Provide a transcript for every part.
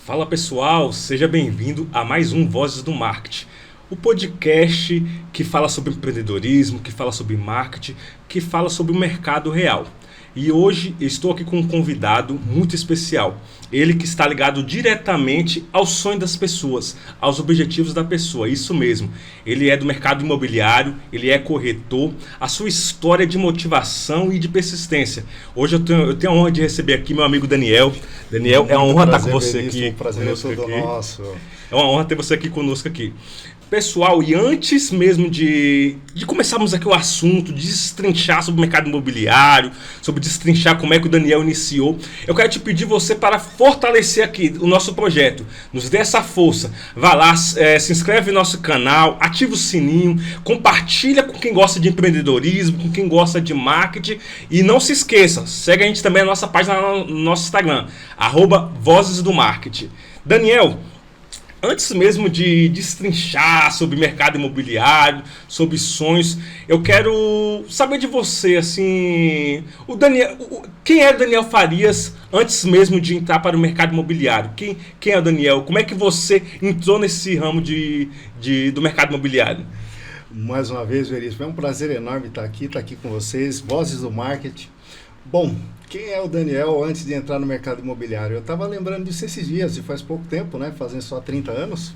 Fala pessoal, seja bem-vindo a mais um Vozes do Marketing, o podcast que fala sobre empreendedorismo, que fala sobre marketing, que fala sobre o mercado real. E hoje estou aqui com um convidado muito especial, ele que está ligado diretamente ao sonho das pessoas, aos objetivos da pessoa, isso mesmo. Ele é do mercado imobiliário, ele é corretor, a sua história de motivação e de persistência. Hoje eu tenho a honra de receber aqui meu amigo Daniel. Daniel, é uma honra estar com você aqui. Um prazer é todo nosso. É uma honra ter você aqui conosco aqui. Pessoal, e antes mesmo de começarmos aqui o assunto, de destrinchar sobre o mercado imobiliário, sobre destrinchar como é que o Daniel iniciou, eu quero te pedir você para fortalecer aqui o nosso projeto, nos dê essa força, vá lá, se inscreve no nosso canal, ativa o sininho, compartilha com quem gosta de empreendedorismo, com quem gosta de marketing e não se esqueça, segue a gente também na nossa página no nosso Instagram, @Vozes do Marketing. Daniel, antes mesmo de destrinchar sobre mercado imobiliário, sobre sonhos, eu quero saber de você, assim, quem é o Daniel Farias antes mesmo de entrar para o mercado imobiliário? Quem é o Daniel? Como é que você entrou nesse ramo do mercado imobiliário? Mais uma vez, Veríssimo, é um prazer enorme estar aqui com vocês, Vozes do Marketing. Bom, quem é o Daniel antes de entrar no mercado imobiliário? Eu estava lembrando disso esses dias, e faz pouco tempo, né? Fazem só 30 anos.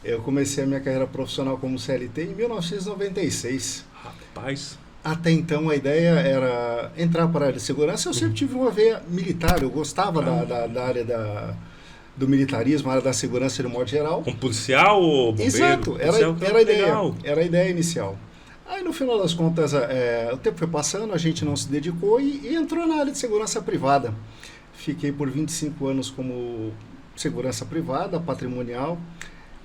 Eu comecei a minha carreira profissional como CLT em 1996. Rapaz. Até então a ideia era entrar para a área de segurança. Eu sempre tive uma veia militar, eu gostava da área do militarismo, a área da segurança de modo geral. Com policial ou bombeiro? Exato, Policial, era a ideia inicial. Aí no final das contas, o tempo foi passando, a gente não se dedicou e entrou na área de segurança privada. Fiquei por 25 anos como segurança privada, patrimonial.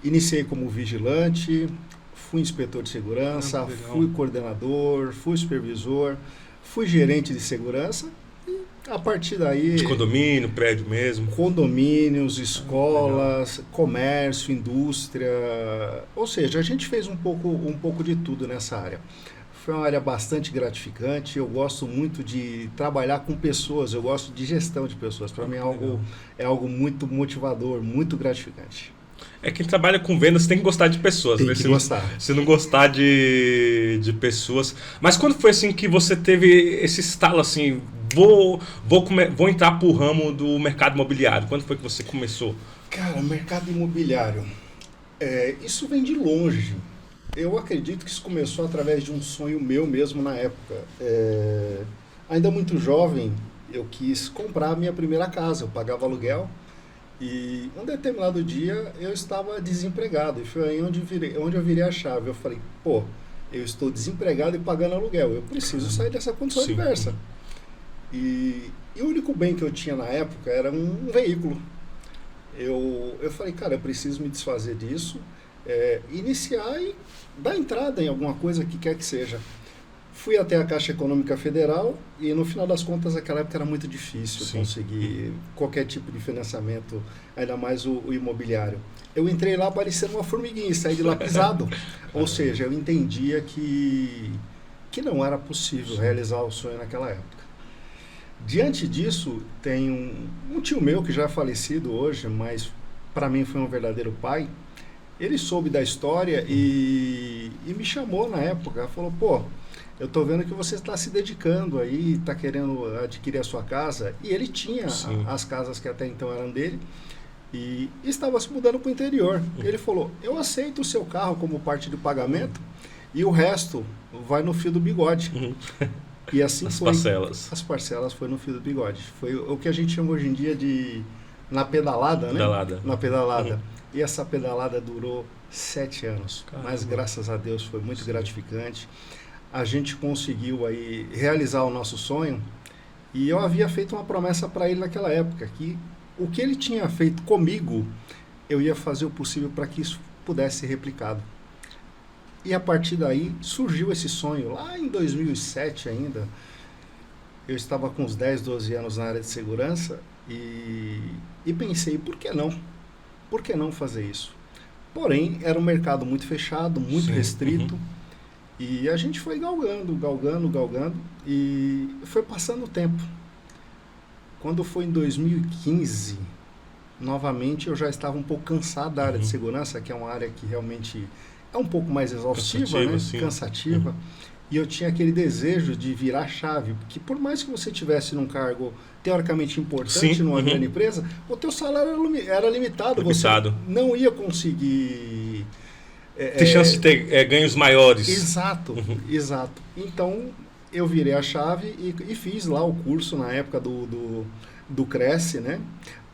Iniciei como vigilante, fui inspetor de segurança, fui coordenador, fui supervisor, fui gerente de segurança. E a partir daí... De condomínio, prédio mesmo? Condomínios, escolas, comércio, indústria, ou seja, a gente fez um pouco de tudo nessa área. Foi uma área bastante gratificante, eu gosto muito de trabalhar com pessoas, eu gosto de gestão de pessoas, para mim é algo muito motivador, muito gratificante. É quem trabalha com vendas tem que gostar de pessoas, tem né? que gostar. Se não gostar de pessoas... Mas quando foi assim que você teve esse estalo assim... Vou entrar pro ramo do mercado imobiliário. Quando foi que você começou? Cara, mercado imobiliário, isso vem de longe. Eu acredito que isso começou através de um sonho meu mesmo na época. Ainda muito jovem, eu quis comprar a minha primeira casa. Eu pagava aluguel e um determinado dia eu estava desempregado. E foi aí onde eu virei a chave. Eu falei, eu estou desempregado e pagando aluguel. Eu preciso sair dessa condição adversa. E o único bem que eu tinha na época era um veículo. Eu falei, cara, eu preciso me desfazer disso, iniciar e dar entrada em alguma coisa que quer que seja. Fui até a Caixa Econômica Federal e no final das contas naquela época era muito difícil conseguir qualquer tipo de financiamento, ainda mais o imobiliário. Eu entrei lá parecendo uma formiguinha e saí de lá pisado. Ou seja, eu entendia que não era possível realizar o sonho naquela época. Diante disso, tem um tio meu que já é falecido hoje, mas para mim foi um verdadeiro pai. Ele soube da história e me chamou na época. Falou, eu tô vendo que você está se dedicando aí, está querendo adquirir a sua casa. E ele tinha as casas que até então eram dele e estava se mudando para o interior. Ele falou, eu aceito o seu carro como parte do pagamento e o resto vai no fio do bigode. E assim As parcelas. As parcelas foi no fio do bigode. Foi o que a gente chama hoje em dia de na pedalada, né? Na pedalada. E essa pedalada durou 7 anos. Caramba. Mas graças a Deus foi muito gratificante. A gente conseguiu aí realizar o nosso sonho. E eu havia feito uma promessa para ele naquela época, que o que ele tinha feito comigo, eu ia fazer o possível para que isso pudesse ser replicado. E a partir daí surgiu esse sonho. Lá em 2007 ainda, eu estava com uns 10, 12 anos na área de segurança e pensei, por que não? Por que não fazer isso? Porém, era um mercado muito fechado, muito restrito. E a gente foi galgando e foi passando o tempo. Quando foi em 2015, novamente eu já estava um pouco cansado da área de segurança, que é uma área que realmente é um pouco mais exaustiva, né? Sim. Cansativa. E eu tinha aquele desejo de virar chave, porque por mais que você tivesse num cargo teoricamente importante Sim, numa grande empresa, o teu salário era limitado. Você não ia conseguir... Tem chance de ter ganhos maiores. Exato, exato. Então, eu virei a chave e fiz lá o curso na época do Cresce, né?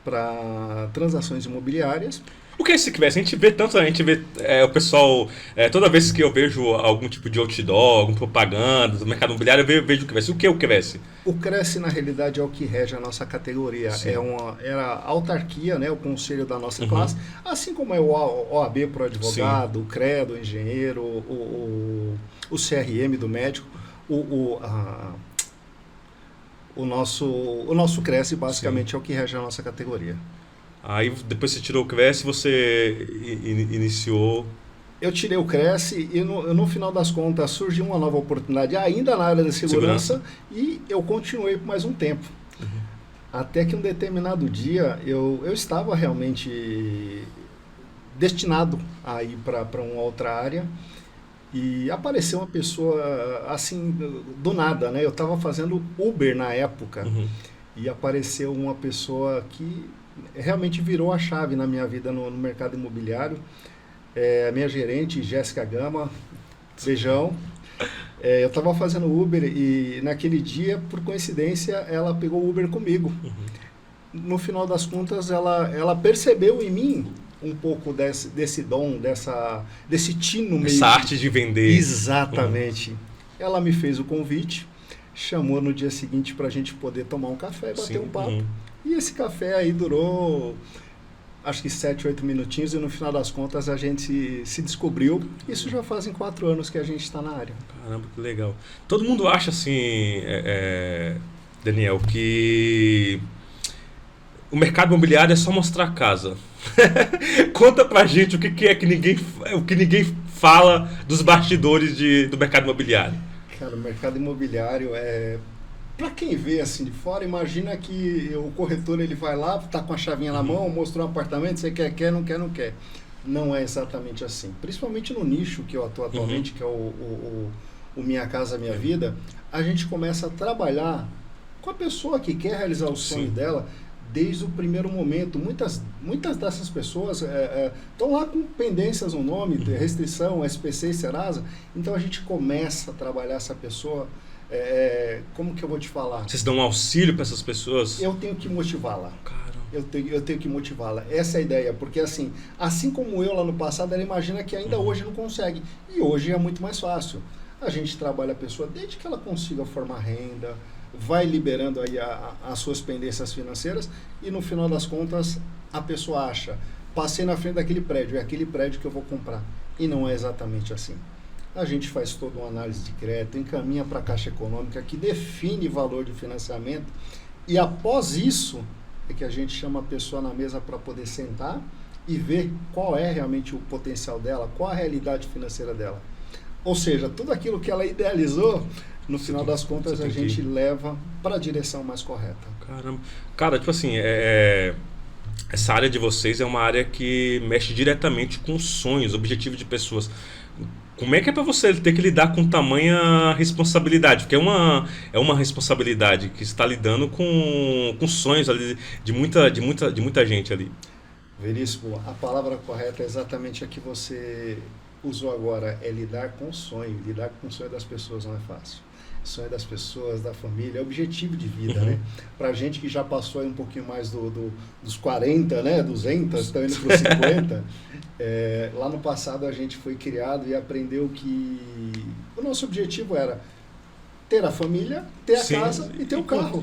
Para transações imobiliárias. O que é esse Cresce? A gente vê tanto, a gente vê o pessoal, toda vez que eu vejo algum tipo de outdoor, alguma propaganda do mercado imobiliário, eu vejo o Cresce. O que é o Cresce? O Cresce, na realidade, é o que rege a nossa categoria. Era a autarquia, né, o conselho da nossa classe, assim como é o OAB para o advogado, o CREA do engenheiro, o CRM do médico, o nosso Cresce, basicamente, é o que rege a nossa categoria. Aí depois você tirou o Cresce, você iniciou... Eu tirei o Cresce e no final das contas surgiu uma nova oportunidade ainda na área da segurança. E eu continuei por mais um tempo. Até que um determinado dia eu estava realmente destinado a ir para uma outra área e apareceu uma pessoa assim, do nada, né? Eu estava fazendo Uber na época e apareceu uma pessoa que realmente virou a chave na minha vida no mercado imobiliário. A minha gerente, Jéssica Gama, beijão. Eu estava fazendo Uber e naquele dia, por coincidência, ela pegou o Uber comigo. No final das contas, ela percebeu em mim um pouco desse dom, desse tino meio... Essa arte de vender. Exatamente. Ela me fez o convite, chamou no dia seguinte para a gente poder tomar um café e bater um papo. E esse café aí durou, acho que 7, 8 minutinhos, e no final das contas a gente se descobriu. Isso já fazem 4 anos que a gente está na área. Caramba, que legal. Todo mundo acha assim, Daniel, que o mercado imobiliário é só mostrar a casa. Conta pra gente o que é que ninguém fala dos bastidores do mercado imobiliário. Cara, o mercado imobiliário para quem vê assim de fora, imagina que o corretor ele vai lá, tá com a chavinha na mão, mostrou um apartamento, você quer, não quer, não quer. Não é exatamente assim. Principalmente no nicho que eu atuo atualmente, que é o Minha Casa Minha Vida, a gente começa a trabalhar com a pessoa que quer realizar o sonho dela desde o primeiro momento. Muitas dessas pessoas estão lá com pendências no nome, restrição, SPC e Serasa, então a gente começa a trabalhar essa pessoa. Como que eu vou te falar? Vocês dão um auxílio para essas pessoas? Eu tenho que motivá-la. Eu tenho que motivá-la. Essa é a ideia, porque assim como eu lá no passado, ela imagina que ainda hoje não consegue. E hoje é muito mais fácil. A gente trabalha a pessoa desde que ela consiga formar renda, vai liberando aí as suas pendências financeiras e no final das contas a pessoa acha, passei na frente daquele prédio, é aquele prédio que eu vou comprar. E não é exatamente assim. A gente faz toda uma análise de crédito, encaminha para a Caixa Econômica, que define valor de financiamento, e após isso é que a gente chama a pessoa na mesa para poder sentar e ver qual é realmente o potencial dela, qual a realidade financeira dela. Ou seja, tudo aquilo que ela idealizou, no final das contas a gente leva para a direção mais correta. Caramba. Cara, tipo assim, essa área de vocês é uma área que mexe diretamente com sonhos, objetivos de pessoas. Como é que é para você ter que lidar com tamanha responsabilidade? Porque é uma responsabilidade que está lidando com sonhos ali de muita gente ali. Veríssimo, a palavra correta é exatamente a que você usou agora, é lidar com o sonho. Lidar com o sonho das pessoas não é fácil. O sonho das pessoas, da família, é objetivo de vida, né? Pra gente que já passou aí um pouquinho mais dos 40, né? 200, estão indo para os 50. Lá no passado a gente foi criado e aprendeu que o nosso objetivo era ter a família, ter a casa e ter o carro.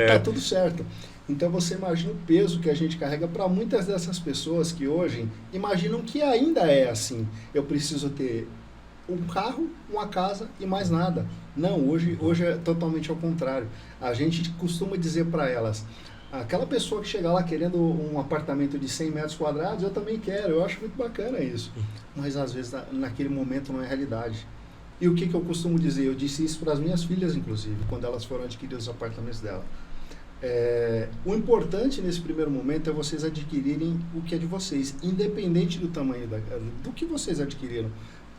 Tá tudo certo. Então você imagina o peso que a gente carrega para muitas dessas pessoas que hoje imaginam que ainda é assim. Eu preciso ter um carro, uma casa e mais nada. Não, hoje é totalmente ao contrário. A gente costuma dizer para elas, aquela pessoa que chega lá querendo um apartamento de 100 metros quadrados, eu também quero, eu acho muito bacana isso. Mas às vezes naquele momento não é realidade. E o que eu costumo dizer? Eu disse isso para as minhas filhas, inclusive, quando elas foram adquirir os apartamentos dela. O importante nesse primeiro momento é vocês adquirirem o que é de vocês, independente do tamanho do que vocês adquiriram,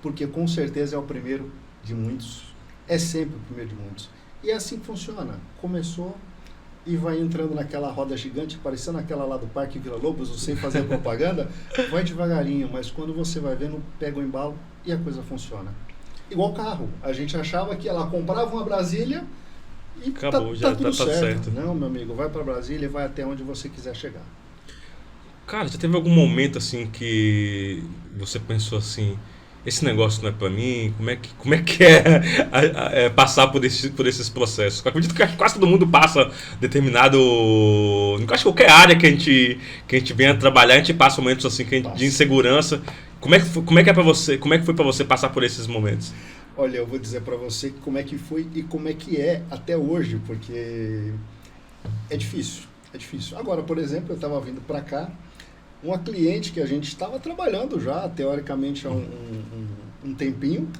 porque com certeza é o primeiro de muitos, é sempre o primeiro de muitos. E é assim que funciona. Começou e vai entrando naquela roda gigante, parecendo aquela lá do Parque Vila Lobos, sem fazer propaganda, vai devagarinho, mas quando você vai vendo, pega o embalo e a coisa funciona. Igual carro, a gente achava que ela comprava uma Brasília e acabou, tá tudo tá certo. Não, meu amigo, vai para Brasília e vai até onde você quiser chegar. Cara, já teve algum momento assim que você pensou assim, esse negócio não é pra mim? Como é que é passar por esses processos? Eu acredito que quase todo mundo passa determinado... Acho que qualquer área que a gente venha trabalhar, a gente passa momentos assim de insegurança. Como é que é para você? Como é que foi para você passar por esses momentos? Olha, eu vou dizer para você como é que foi e como é que é até hoje, porque é difícil, é difícil. Agora, por exemplo, eu estava vindo para cá, uma cliente que a gente estava trabalhando já, teoricamente, há um tempinho,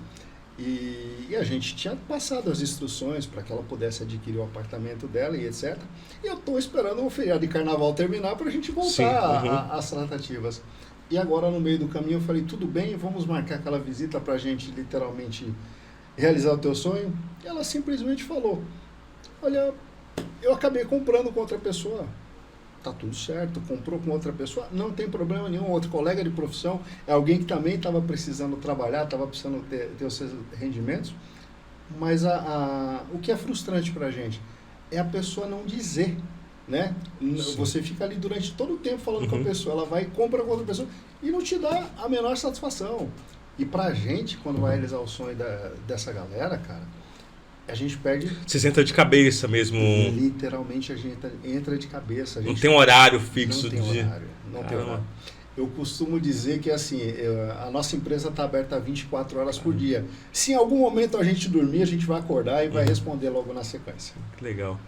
e a gente tinha passado as instruções para que ela pudesse adquirir o apartamento dela e etc. E eu estou esperando o feriado de carnaval terminar para a gente voltar às tratativas. E agora, no meio do caminho, eu falei, tudo bem, vamos marcar aquela visita para a gente, literalmente, realizar o teu sonho. E ela simplesmente falou, olha, eu acabei comprando com outra pessoa. Tá tudo certo, comprou com outra pessoa, não tem problema nenhum, outro colega de profissão, é alguém que também estava precisando trabalhar, estava precisando ter os seus rendimentos, mas o que é frustrante para a gente é a pessoa não dizer, né? Sim. Você fica ali durante todo o tempo falando com a pessoa, ela vai e compra com outra pessoa e não te dá a menor satisfação. E para a gente, quando vai realizar o sonho dessa galera, cara, a gente perde... Você entra de cabeça mesmo. Literalmente a gente entra de cabeça. Não tem um horário fixo. Não tem horário. Eu costumo dizer que assim, a nossa empresa está aberta 24 horas por dia. Se em algum momento a gente dormir, a gente vai acordar e vai responder logo na sequência. Que legal.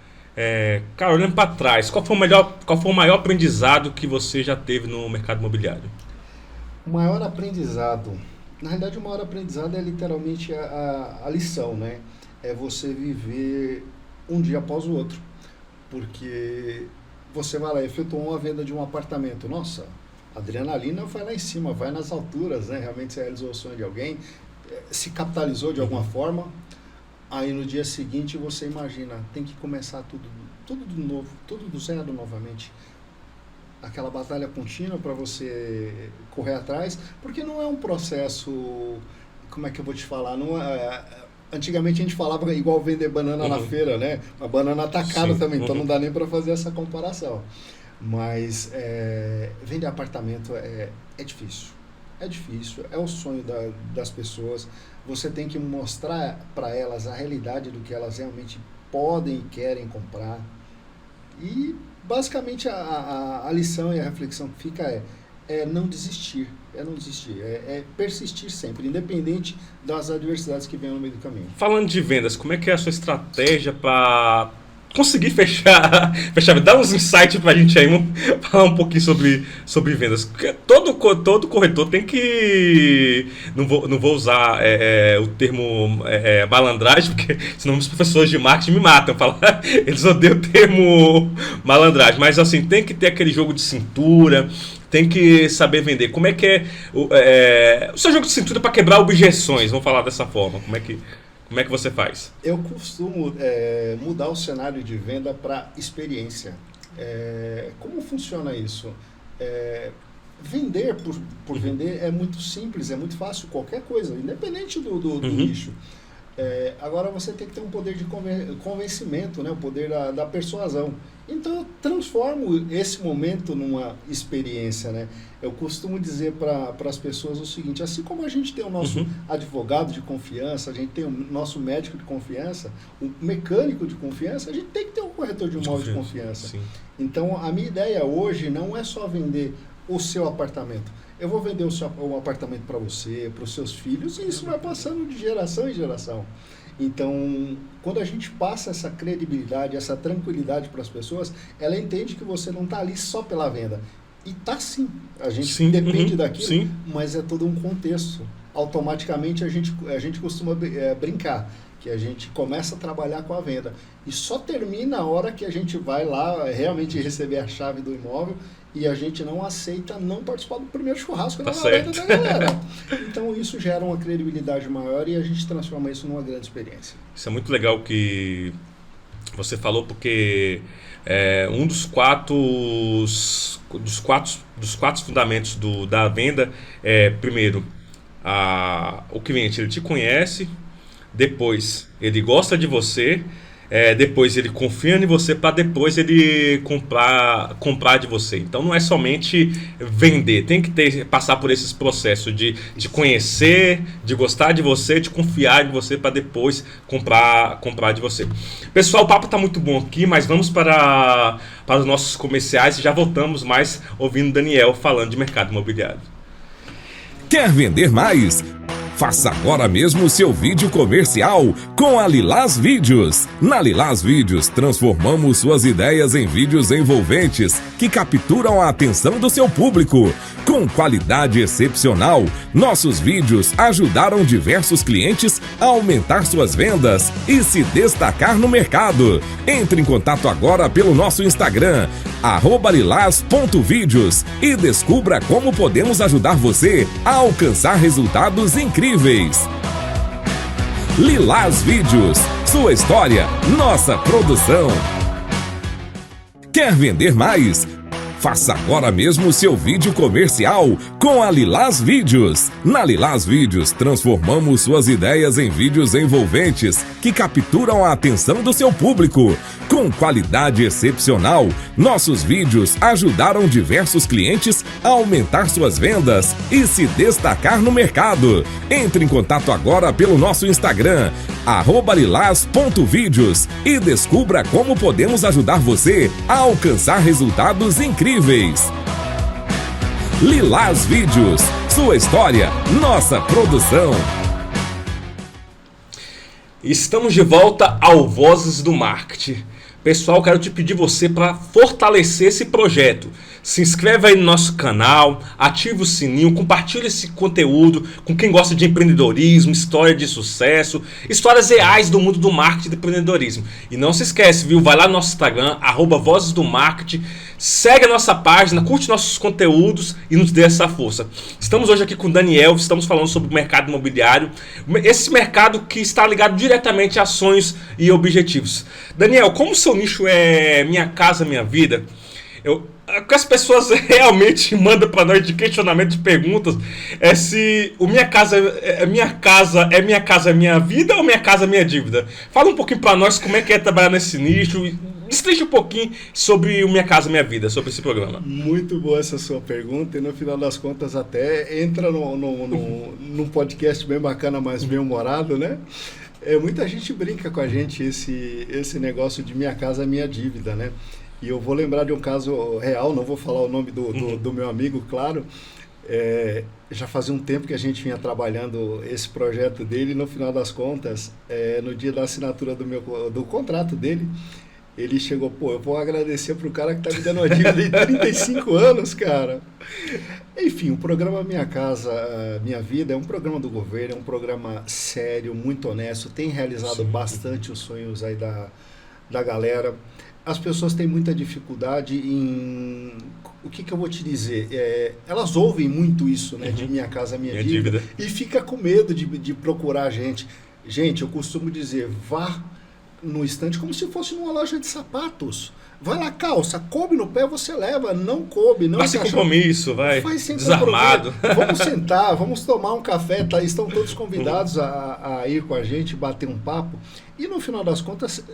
Cara, olhando para trás, qual foi o maior aprendizado que você já teve no mercado imobiliário? O maior aprendizado... Na realidade, o maior aprendizado é literalmente a lição, né? É você viver um dia após o outro, porque você vai lá e efetuou uma venda de um apartamento, nossa, a adrenalina vai lá em cima, vai nas alturas, né? Realmente você realizou o sonho de alguém, se capitalizou de alguma forma, aí no dia seguinte você imagina, tem que começar tudo de novo, tudo do zero novamente, aquela batalha contínua para você correr atrás, porque não é um processo, como é que eu vou te falar, não é... Antigamente a gente falava igual vender banana na feira, né? A banana tá cara também, então não dá nem para fazer essa comparação. Mas vender apartamento é difícil. É difícil, é o sonho das pessoas. Você tem que mostrar para elas a realidade do que elas realmente podem e querem comprar. E basicamente a lição e a reflexão que fica é não desistir. É persistir sempre, independente das adversidades que venham no meio do caminho. Falando de vendas, como é que é a sua estratégia para conseguir fechar? Dá uns insights para a gente aí, vamos falar um pouquinho sobre vendas. Todo corretor tem que... Não vou usar o termo malandragem, porque senão os professores de marketing me matam. Eles odeiam o termo malandragem, mas assim, tem que ter aquele jogo de cintura, tem que saber vender. Como é que é o seu jogo de cintura para quebrar objeções? Vamos falar dessa forma. Como é que você faz? Eu costumo mudar o cenário de venda para experiência. Como funciona isso? Vender por vender é muito simples, é muito fácil, qualquer coisa, independente do nicho. Agora você tem que ter um poder de convencimento, né? O poder da persuasão. Então eu transformo esse momento numa experiência, né? Eu costumo dizer para as pessoas o seguinte, assim como a gente tem o nosso advogado de confiança, a gente tem o nosso médico de confiança, o mecânico de confiança, a gente tem que ter um corretor de imóvel de confiança. Sim. Então a minha ideia hoje não é só vender o seu apartamento. Eu vou vender o apartamento para você, para os seus filhos, e isso vai passando de geração em geração. Então, quando a gente passa essa credibilidade, essa tranquilidade para as pessoas, ela entende que você não está ali só pela venda. E tá sim, a gente depende daquilo, mas é todo um contexto. Automaticamente a gente costuma brincar que a gente começa a trabalhar com a venda. E só termina a hora que a gente vai lá realmente receber a chave do imóvel e a gente não aceita não participar do primeiro churrasco da varanda da galera. Então isso gera uma credibilidade maior e a gente transforma isso numa grande experiência. Isso é muito legal que você falou, porque um dos quatro fundamentos da venda é, primeiro, o cliente ele te conhece, depois ele gosta de você, depois ele confia em você para depois ele comprar de você. Então não é somente vender, tem que passar por esses processos de conhecer, de gostar de você, de confiar em você para depois comprar de você. Pessoal, o papo está muito bom aqui, mas vamos para os nossos comerciais e já voltamos mais ouvindo Daniel falando de mercado imobiliário. Quer vender mais? Faça agora mesmo o seu vídeo comercial com a Lilás Vídeos. Na Lilás Vídeos, transformamos suas ideias em vídeos envolventes que capturam a atenção do seu público. Com qualidade excepcional, nossos vídeos ajudaram diversos clientes a aumentar suas vendas e se destacar no mercado. Entre em contato agora pelo nosso Instagram, @lilás.vídeos, e descubra como podemos ajudar você a alcançar resultados incríveis. Lilás Vídeos, sua história, nossa produção. Quer vender mais? Faça agora mesmo o seu vídeo comercial com a Lilás Vídeos. Na Lilás Vídeos, transformamos suas ideias em vídeos envolventes que capturam a atenção do seu público. Com qualidade excepcional, nossos vídeos ajudaram diversos clientes a aumentar suas vendas e se destacar no mercado. Entre em contato agora pelo nosso Instagram, @lilás.vídeos, e descubra como podemos ajudar você a alcançar resultados incríveis. Lilás Vídeos, sua história, nossa produção. Estamos de volta ao Vozes do Marketing. Pessoal, quero te pedir você para fortalecer esse projeto. Se inscreve aí no nosso canal, ativa o sininho, compartilha esse conteúdo com quem gosta de empreendedorismo, história de sucesso, histórias reais do mundo do marketing e do empreendedorismo. E não se esquece, viu? Vai lá no nosso Instagram, @Vozes do Marketing, segue a nossa página, curte nossos conteúdos e nos dê essa força. Estamos hoje aqui com o Daniel, estamos falando sobre o mercado imobiliário, esse mercado que está ligado diretamente a sonhos e objetivos. Daniel, como o seu nicho é Minha Casa Minha Vida, o que as pessoas realmente mandam para nós de questionamento, de perguntas, é se o Minha Casa é Minha Vida ou Minha Casa Minha Dívida. Fala um pouquinho para nós como é que é trabalhar nesse nicho. Destrincha um pouquinho sobre o Minha Casa Minha Vida, sobre esse programa. Muito boa essa sua pergunta, e no final das contas até entra num podcast bem bacana, mas bem humorado, né? Muita gente brinca com a gente esse negócio de Minha Casa Minha Dívida, né? E eu vou lembrar de um caso real, não vou falar o nome do meu amigo, claro. Já fazia um tempo que a gente vinha trabalhando esse projeto dele, e no final das contas, no dia da assinatura do contrato dele, ele chegou, eu vou agradecer pro cara que tá me dando uma dívida de 35 anos, cara. Enfim, o programa Minha Casa Minha Vida é um programa do governo, é um programa sério, muito honesto, tem realizado bastante os sonhos aí da galera. As pessoas têm muita dificuldade em... O que eu vou te dizer? Elas ouvem muito isso, né? De Minha Casa Minha Dívida. E fica com medo de procurar a gente. Gente, eu costumo dizer, vá no estande como se fosse numa loja de sapatos. Vai lá, calça, coube no pé, você leva, não coube, não. Vai sem compromisso, vai sem desarmado. Vamos sentar, vamos tomar um café, estão todos convidados a ir com a gente, bater um papo. E no final das contas,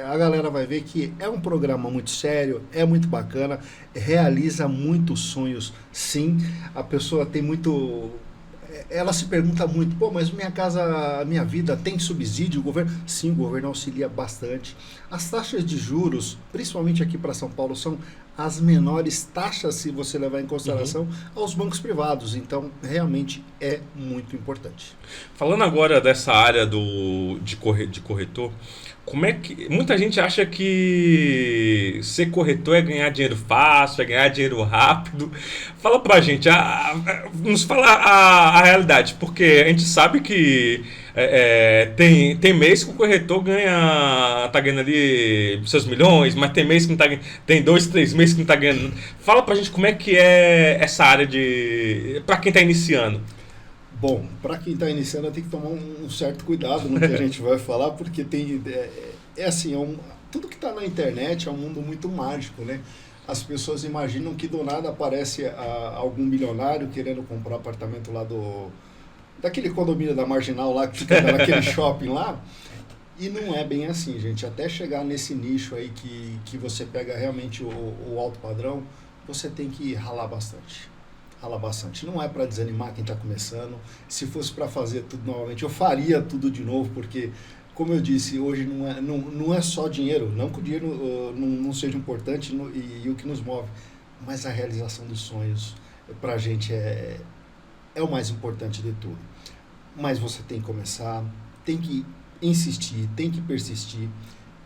a galera vai ver que é um programa muito sério, é muito bacana, realiza muitos sonhos, sim. A pessoa tem muito... Ela se pergunta muito, mas Minha Casa Minha Vida tem subsídio, o governo? Sim, o governo auxilia bastante. As taxas de juros, principalmente aqui para São Paulo, são as menores taxas, se você levar em consideração, aos bancos privados. Então, realmente é muito importante. Falando agora dessa área de corretor, como é que... Muita gente acha que ser corretor é ganhar dinheiro fácil, é ganhar dinheiro rápido. Fala pra gente, nos fala a realidade, porque a gente sabe que Tem mês que o corretor tá ganhando ali seus milhões, mas tem mês que não tá ganhando, tem 2, 3 meses que não tá ganhando. Fala pra gente como é que é essa área pra quem tá iniciando. Bom, para quem está iniciando tem que tomar um certo cuidado no que a gente vai falar, porque assim, tudo que está na internet é um mundo muito mágico, né? As pessoas imaginam que do nada aparece algum milionário querendo comprar apartamento lá daquele condomínio da Marginal lá, que fica naquele shopping lá, e não é bem assim, gente. Até chegar nesse nicho aí que você pega realmente o alto padrão, você tem que ralar bastante. Não é para desanimar quem está começando. Se fosse para fazer tudo novamente, eu faria tudo de novo, porque, como eu disse, hoje não é só dinheiro. Não que o dinheiro não seja importante e o que nos move, mas a realização dos sonhos, para a gente, é o mais importante de tudo. Mas você tem que começar, tem que insistir, tem que persistir.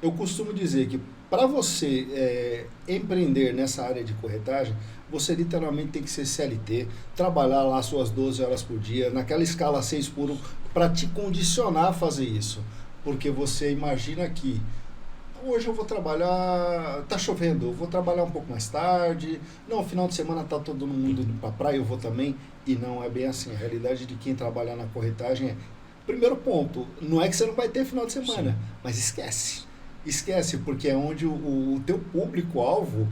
Eu costumo dizer que para você empreender nessa área de corretagem, você literalmente tem que ser CLT, trabalhar lá suas 12 horas por dia, naquela escala 6 por 1, para te condicionar a fazer isso. Porque você imagina que hoje eu vou trabalhar, tá chovendo, eu vou trabalhar um pouco mais tarde, não, final de semana tá todo mundo indo para praia, eu vou também, e não é bem assim. A realidade de quem trabalha na corretagem é, primeiro ponto, não é que você não vai ter final de semana, mas esquece, porque é onde o teu público-alvo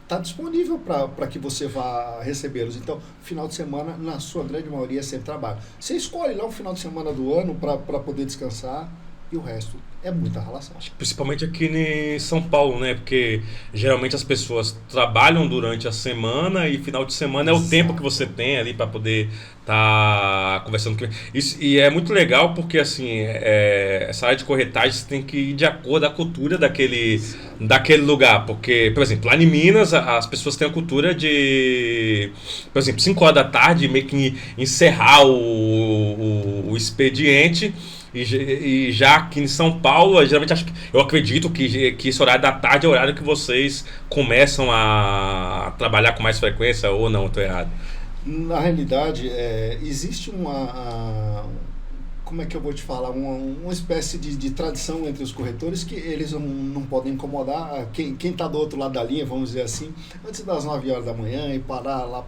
está disponível para que você vá recebê-los. Então, final de semana, na sua grande maioria, é sempre trabalho. Você escolhe lá um final de semana do ano para poder descansar, e o resto é muita relação. Principalmente aqui em São Paulo, né? Porque geralmente as pessoas trabalham durante a semana e final de semana Exato. É o tempo que você tem ali para poder estar conversando com isso. E é muito legal porque assim, essa área de corretagem você tem que ir de acordo com a cultura daquele lugar. Porque, por exemplo, lá em Minas as pessoas têm a cultura de, por exemplo, 5 horas da tarde meio que encerrar o expediente. E já aqui em São Paulo, geralmente eu acredito que esse horário da tarde é o horário que vocês começam a trabalhar com mais frequência, ou não, estou errado? Na realidade, existe como é que eu vou te falar, uma espécie de tradição entre os corretores que eles não podem incomodar quem está do outro lado da linha, vamos dizer assim, antes das 9 horas da manhã e parar lá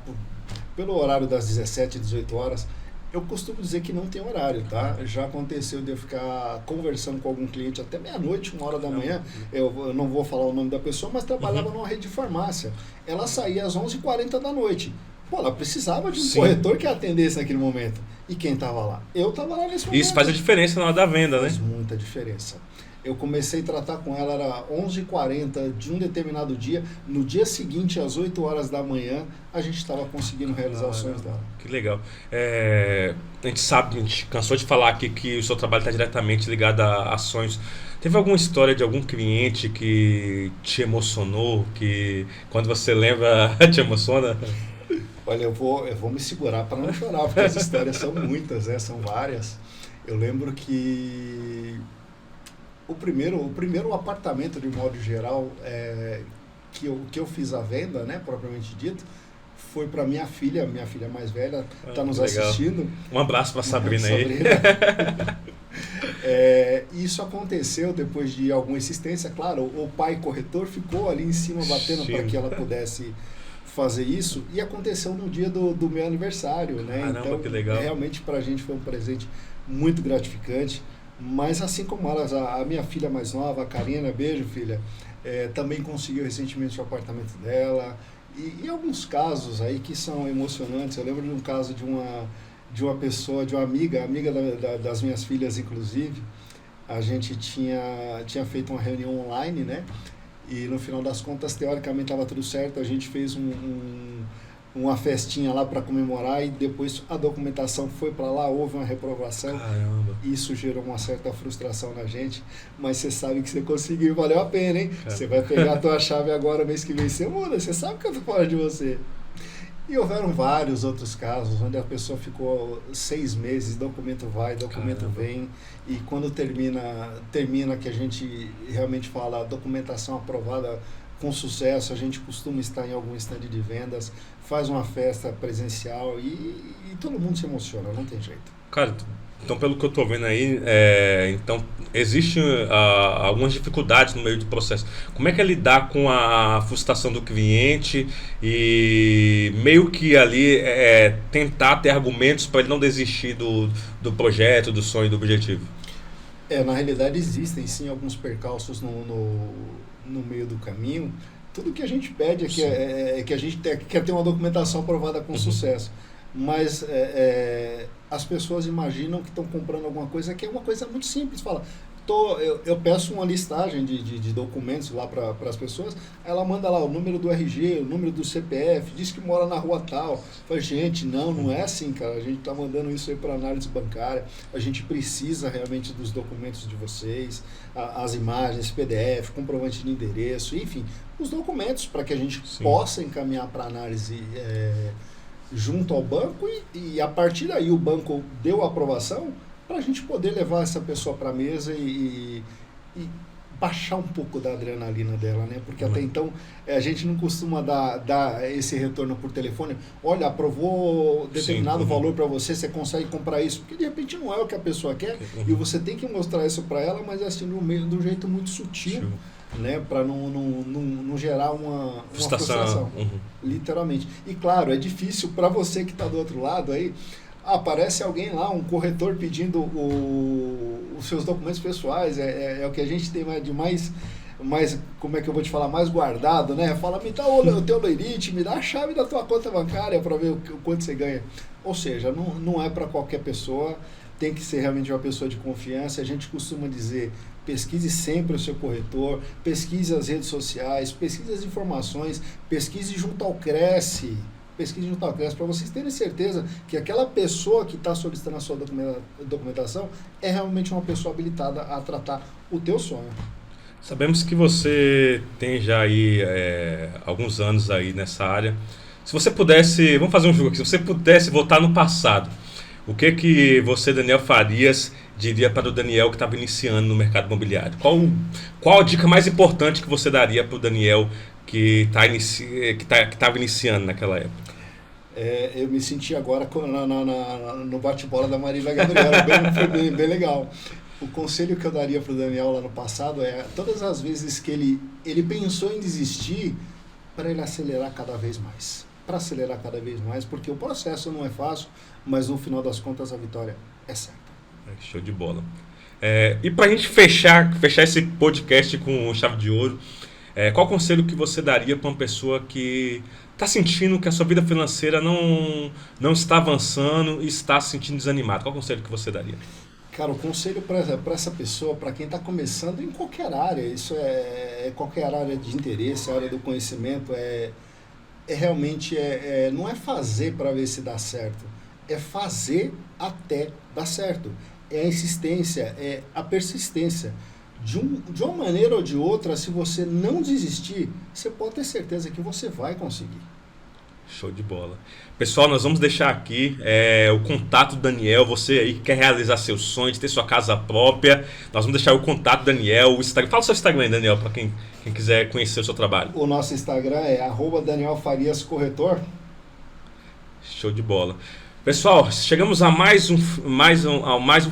pelo horário das 17, 18 horas. Eu costumo dizer que não tem horário, tá? Já aconteceu de eu ficar conversando com algum cliente até meia-noite, 1 hora da manhã. Eu não vou falar o nome da pessoa, mas trabalhava numa rede de farmácia. Ela saía às 11h40 da noite. Pô, ela precisava de um corretor que a atendesse naquele momento. E quem estava lá? Eu estava lá nesse momento. Isso faz a diferença na hora da venda, né? Faz muita diferença. Eu comecei a tratar com ela, era 11h40 de um determinado dia. No dia seguinte, às 8 horas da manhã, a gente estava conseguindo realizar os sonhos dela. Que legal. A gente cansou de falar aqui que o seu trabalho está diretamente ligado a sonhos. Teve alguma história de algum cliente que te emocionou, que quando você lembra te emociona? Olha, eu vou me segurar para não chorar, porque as histórias são muitas, né? São várias. Eu lembro que o primeiro apartamento, de modo geral, que eu fiz a venda, né, propriamente dito, foi para minha filha mais velha, está nos assistindo. Um abraço para Sabrina aí. Isso aconteceu depois de alguma insistência, claro, o pai corretor ficou ali em cima batendo para que ela pudesse fazer isso, e aconteceu no dia do meu aniversário, né? Caramba, então, que legal. Realmente para a gente foi um presente muito gratificante. Mas assim como elas, a minha filha mais nova, a Karina, beijo filha, também conseguiu recentemente o apartamento dela, e alguns casos aí que são emocionantes. Eu lembro de um caso de uma pessoa, de uma amiga das minhas filhas inclusive. A gente tinha feito uma reunião online, né? E no final das contas, teoricamente estava tudo certo, a gente fez uma festinha lá para comemorar, e depois a documentação foi para lá, houve uma reprovação. Caramba. Isso gerou uma certa frustração na gente, mas você sabe que você conseguiu, valeu a pena, hein? Você vai pegar a tua chave agora, mês que vem você muda, você sabe que eu tô fora de você. E houveram vários outros casos onde a pessoa ficou 6 meses, documento vai, documento vem, e quando termina que a gente realmente fala documentação aprovada com sucesso, a gente costuma estar em algum stand de vendas, faz uma festa presencial e todo mundo se emociona, não tem jeito. Cara, então pelo que eu tô vendo aí, então existem algumas dificuldades no meio do processo. Como é que é lidar com a frustração do cliente e meio que ali tentar ter argumentos para ele não desistir do projeto, do sonho, do objetivo? Na realidade existem sim alguns percalços no meio do caminho. Tudo que a gente pede é que a gente quer ter uma documentação aprovada com sucesso. Mas as pessoas imaginam que estão comprando alguma coisa que é uma coisa muito simples. Fala, eu peço uma listagem de documentos lá para as pessoas, ela manda lá o número do RG, o número do CPF, diz que mora na rua tal. Fala, gente, não é assim, cara. A gente está mandando isso aí para análise bancária. A gente precisa realmente dos documentos de vocês, as imagens, PDF, comprovante de endereço, enfim, os documentos para que a gente possa encaminhar para análise junto ao banco e a partir daí o banco deu a aprovação para a gente poder levar essa pessoa para a mesa e baixar um pouco da adrenalina dela, né? Porque até então a gente não costuma dar esse retorno por telefone. Olha, aprovou determinado valor para você, você consegue comprar isso. Porque de repente não é o que a pessoa quer e você tem que mostrar isso para ela, mas assim, de um jeito muito sutil. Né, para não gerar uma frustração, literalmente. E claro, é difícil para você que está do outro lado aí, aparece alguém lá, um corretor pedindo os seus documentos pessoais, é o que a gente tem de mais, como é que eu vou te falar, mais guardado, né? Fala, me dá o teu leirite, me dá a chave da tua conta bancária para ver o quanto você ganha. Ou seja, não é para qualquer pessoa, tem que ser realmente uma pessoa de confiança. A gente costuma dizer, pesquise sempre o seu corretor, pesquise as redes sociais, pesquise as informações, pesquise junto ao Cresce, para vocês terem certeza que aquela pessoa que está solicitando a sua documentação é realmente uma pessoa habilitada a tratar o teu sonho. Sabemos que você tem já aí alguns anos aí nessa área. Se você pudesse, vamos fazer um jogo aqui, se você pudesse voltar no passado, o que você, Daniel Farias, diria para o Daniel que estava iniciando no mercado imobiliário? Qual a dica mais importante que você daria para o Daniel que estava iniciando naquela época? Eu me senti agora no bate-bola da Marília Gabriela, foi bem legal. O conselho que eu daria para o Daniel lá no passado todas as vezes que ele pensou em desistir, para ele acelerar cada vez mais. Porque o processo não é fácil, mas no final das contas a vitória é certa. Show de bola. E para a gente fechar esse podcast com chave de ouro, qual conselho que você daria para uma pessoa que está sentindo que a sua vida financeira não está avançando e está se sentindo desanimado? Qual conselho que você daria? Cara, o conselho para essa pessoa, para quem está começando em qualquer área, isso qualquer área de interesse, área do conhecimento, realmente não é fazer para ver se dá certo, é fazer até dar certo. É a insistência, é a persistência. De uma maneira ou de outra, se você não desistir, você pode ter certeza que você vai conseguir. Show de bola. Pessoal, nós vamos deixar aqui o contato do Daniel. Você aí que quer realizar seus sonhos, ter sua casa própria, nós vamos deixar o contato do Daniel, o Instagram. Fala o seu Instagram, Daniel, para quem quiser conhecer o seu trabalho. O nosso Instagram é @DanielFariasCorretor. Show de bola. Pessoal, chegamos a mais um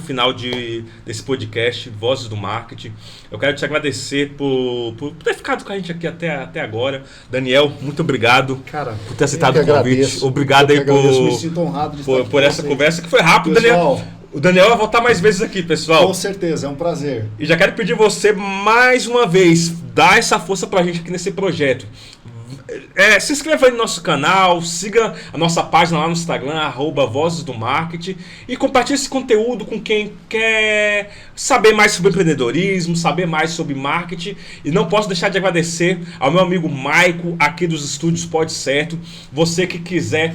final desse podcast, Vozes do Marketing. Eu quero te agradecer por ter ficado com a gente aqui até agora. Daniel, muito obrigado, cara, por ter aceitado o convite. Obrigado aí me sinto honrado de estar por essa conversa que foi rápido, pessoal. Daniel. O Daniel vai voltar mais vezes aqui, pessoal. Com certeza, é um prazer. E já quero pedir você mais uma vez, dá essa força pra gente aqui nesse projeto. Se inscreva aí no nosso canal, siga a nossa página lá no Instagram, @Vozes do Marketing, e compartilhe esse conteúdo com quem quer saber mais sobre empreendedorismo, saber mais sobre marketing. E não posso deixar de agradecer ao meu amigo Maico, aqui dos estúdios Pode Certo. Você que quiser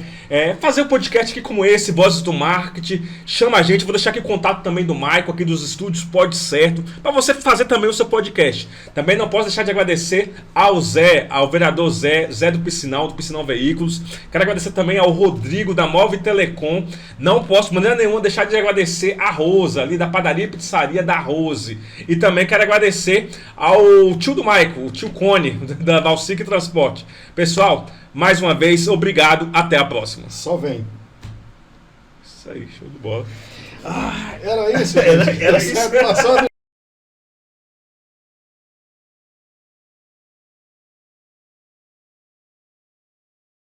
fazer um podcast aqui como esse, Vozes do Marketing, chama a gente. Vou deixar aqui o contato também do Maico, aqui dos estúdios Pode Certo, para você fazer também o seu podcast. Também não posso deixar de agradecer ao vereador Zé, Zé do Piscinal Veículos. Quero agradecer também ao Rodrigo da Móvel Telecom. Não posso de maneira nenhuma deixar de agradecer a Rosa, ali da padaria e pizzaria da Rose. E também quero agradecer ao tio do Maico, o tio Cone, da Valsic Transporte. Pessoal, mais uma vez, obrigado. Até a próxima. Só vem. Isso aí, show de bola. Era isso, gente. Era isso. Passou